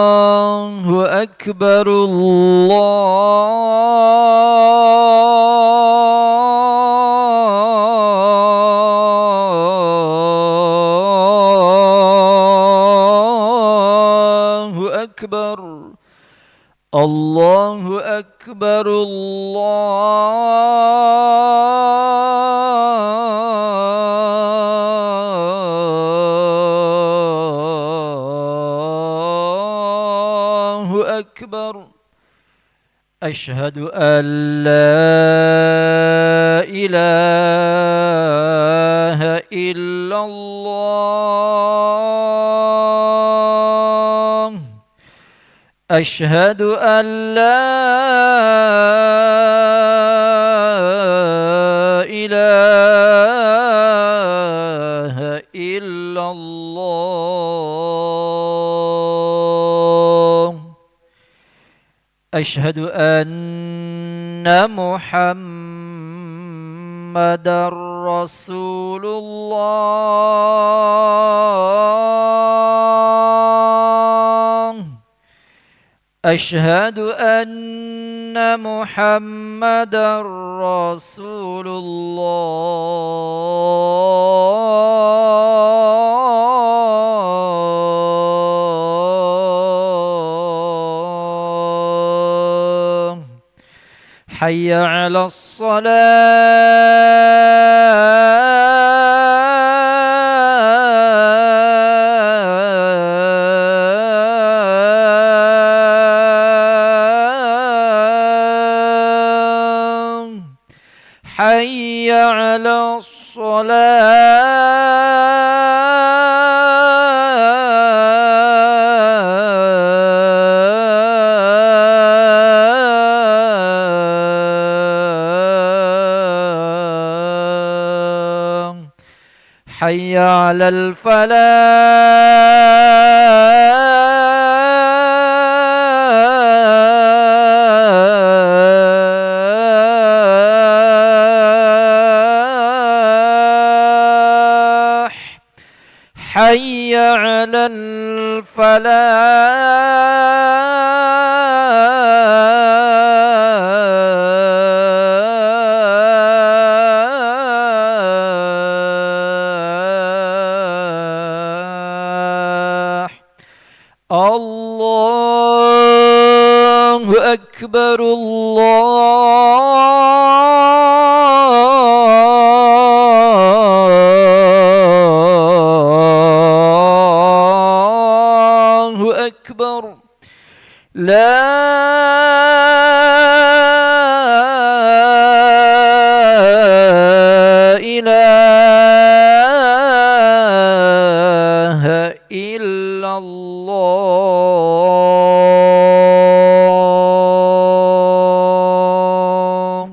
الله أكبر الله أكبر الله أكبر الله أكبر أشهد أن لا إله إلا الله أشهد أن لا إله إلا الله أشهد أن محمدا رسول الله أشهد أن محمدا رسول الله حي على الصلاة حي على الصلاة حي على الفلاح حي على الفلاح الله أكبر الله أكبر لا إله إلا الله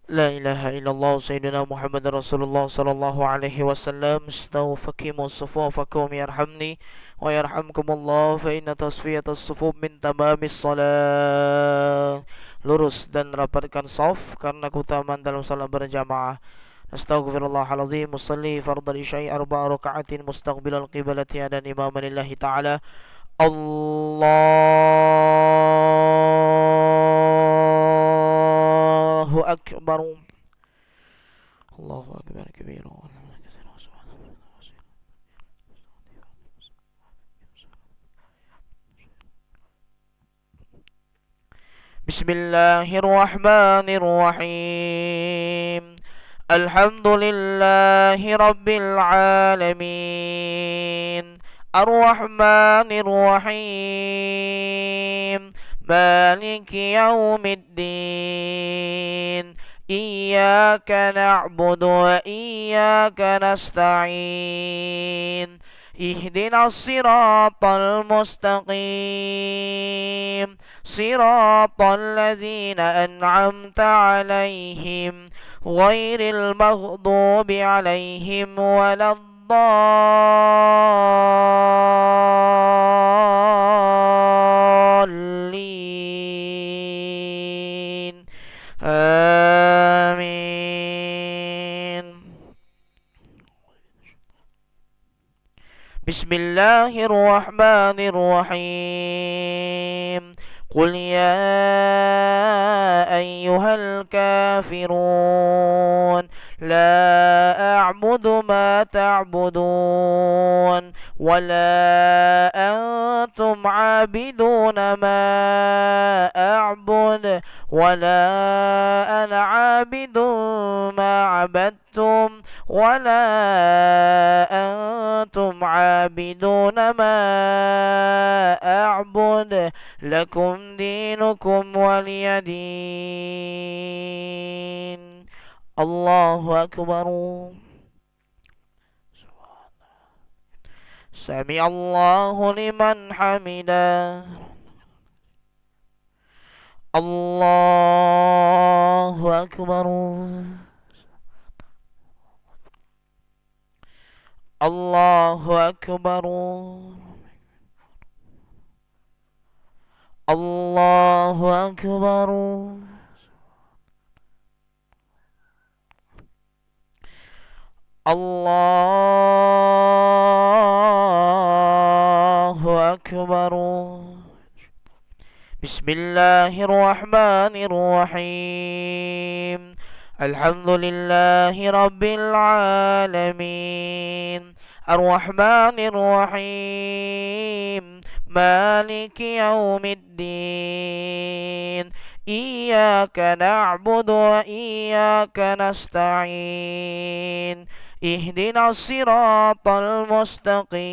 لا إله إلا الله سيدنا محمد رسول الله صلى الله عليه وسلم. استووا فقيموا صفوفكم يرحمني ويرحمكم الله، فإن تصفية الصفوف من تمام الصلاة. Lurus dan rapatkan saf karena keutamaan dalam salat berjamaah. Astaghfirullahaladzim. Musalli fardal isya'i arba'a raka'atin mustaqbilal qiblati dan imaman lillahi ta'ala. Allahu Akbar. Allahu Akbar kabira. Bismillahirrahmanirrahim. Alhamdulillahi Rabbil Alamin. Ar-Rahmanir-Rahim. Maliki Yawmiddin. Iyyaka na'budu wa iyyaka nasta'in. Ihdinas siratal mustaqim. Siratal ladzina an'amta 'alaihim ghairil maghdubi 'alaihim waladdallin. Amin. Bismillahirrahmanirrahim. Qul ya ayyuhal kafirun la a'budu ma ta'budun wa la antum 'abiduna ma a'bud wa la ana 'abidun ma 'abadtum wa la antum 'abiduna ma a'bud. Lakum dinukum waliyadin. Allahu Akbar. Sami Allahu liman hamidah. Allahu Akbar. Allahu Akbar. Allahu Akbar. Allahu Akbar. Bismillahirrahmanirrahim. Alhamdulillahi Rabbil Alamin. Ar-Rahmanir-Rahim. Maliki Yawmiddin. Iyyaka na'budu wa iyyaka nasta'in. Ihdinas siratal mustaqim.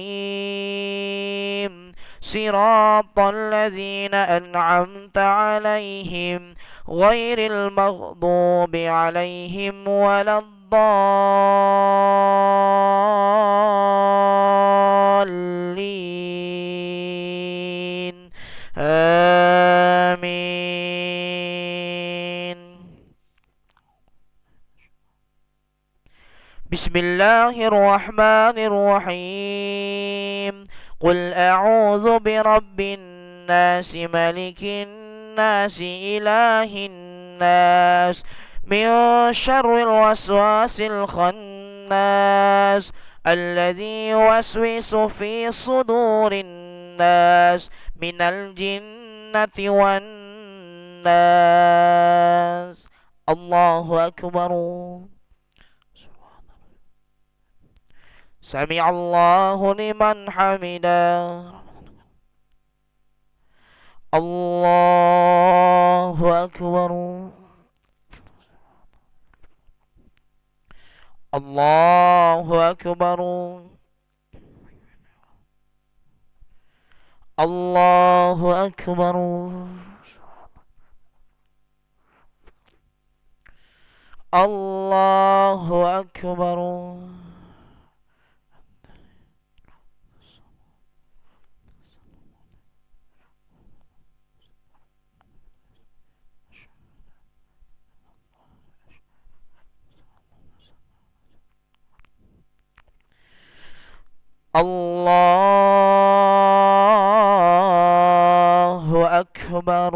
Siratal ladzina an'amta 'alaihim ghairil maghdubi 'alaihim waladdallin. Amin. Bismillahirrahmanirrahim. Qul a'udzu birabbin nasi malikin nasi ilahin nas min syarril waswasil khannas alladzi yuwaswisu fi sudurin nas minal jinnati wan nas. Allahu Akbar. Sami Allahu liman hamidah. Allahu Akbar. Allahu Akbar. Allahu Akbar. Allahu Akbar. Allahu Akbar.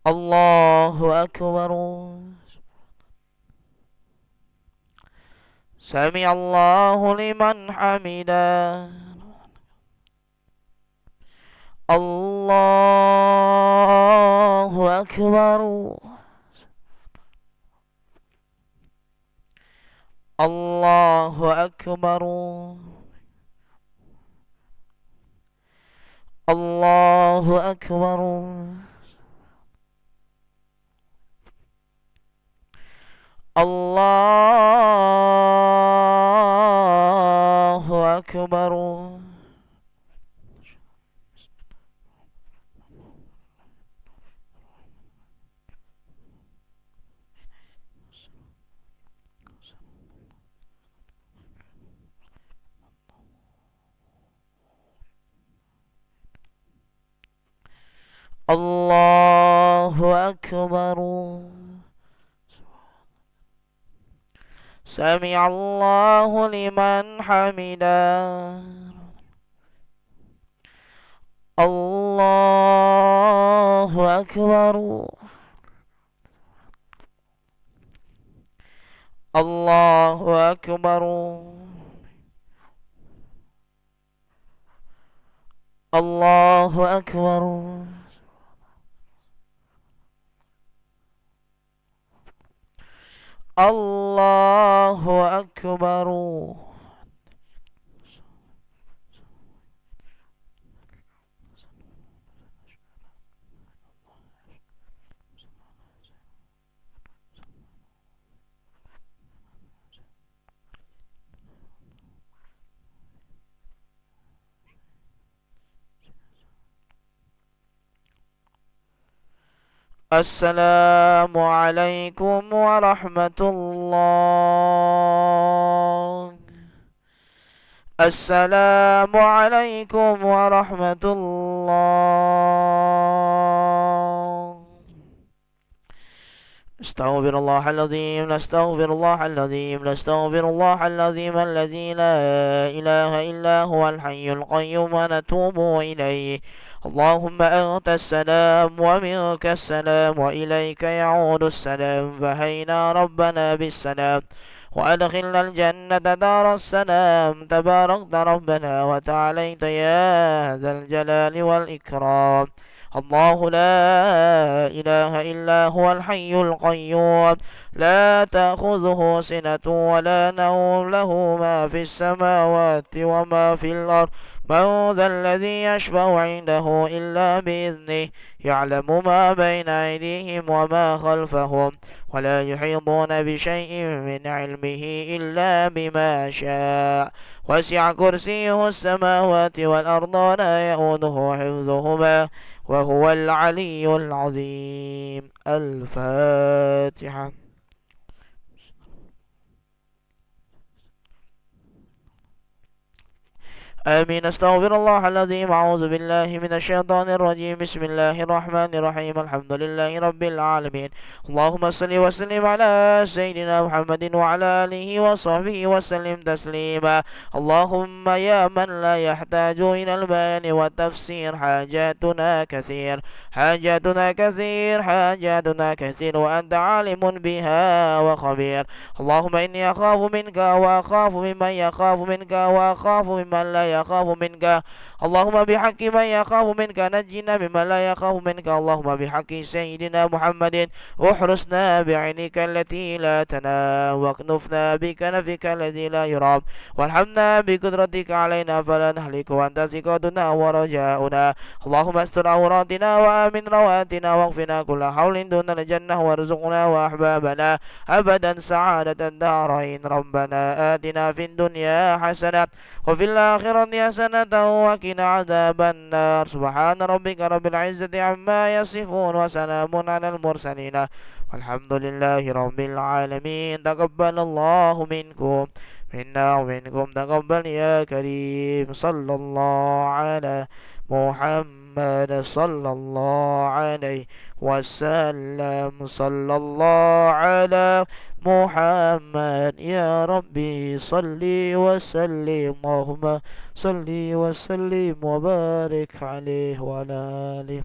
Allahu Akbar. Sami Allahu liman hamidah. Allahu Akbar. Allahu Akbar. Allahu Akbar. Allahu Akbar. Allahu Akbar. Sami Allahu liman hamidah. Allahu Akbar. Allahu Akbar. Allahu Akbar. Allahu Akbar. السلام عليكم ورحمة الله. السلام عليكم ورحمة الله. استغفر الله العظيم، نستغفر الله العظيم، نستغفر الله العظيم الذي لا إله إلا هو الحي القيوم ونتوب إليه. اللهم أنت السلام ومنك السلام وإليك يعود السلام، فهينا ربنا بالسلام وأدخلنا الجنة دار السلام. تباركت ربنا وتعاليت يا ذا الجلال والإكرام. الله لا إله إلا هو الحي القيوم، لا تأخذه سنة ولا نوم، له ما في السماوات وما في الأرض. من ذا الذي يشفع عنده إلا بإذنه، يعلم ما بين أيديهم وما خلفهم، ولا يحيطون بشيء من علمه إلا بما شاء. وسع كرسيه السماوات والأرض ولا يؤوده حفظهما وهو العلي العظيم. الفاتحة. آمين. استغفر الله العظيم. أعوذ بالله من الشيطان الرجيم. بسم الله الرحمن الرحيم. الحمد لله رب العالمين. اللهم صل وسلم على سيدنا محمد وعلى آله وصحبه وسلم تسليما. اللهم يا من لا يحتاج إلى البيان والتفسير، حاجاتنا كثير، حاجاتنا كثير، حاجاتنا كثير، وأنت عالم بها وخبير. اللهم إني أخاف منك وأخاف ممن يخاف منك وأخاف ممن لا يخاف منك. اللهم بحق من يخاف منك نجنا ممن لا يخاف منك. اللهم بحق سيدنا محمد احرسنا بعينك التي لا تنام، واكنفنا بكنفك الذي لا يرام، وارحمنا بقدرتك علينا فلا نهلك، وأنت ثقتنا ورجاؤنا. اللهم استر عوراتنا وآمن رواتنا، واغفنا كل حول دون الجنة، وارزقنا وأحبابنا أبدا سعادة الدارين. ربنا آتنا في الدنيا حسنة وفي الآخرة حسنة وقنا عذاب النار. سبحان ربك رب العزة عما يصفون، وسلام على المرسلين، والحمد لله رب العالمين. تقبل الله منكم. منا ومنكم تقبل يا كريم. صلى الله على محمد صلى الله عليه وسلم. صلى الله على محمد يا ربي صلي وسلم. اللهم صلي وسلم وبارك عليه وعلى آله.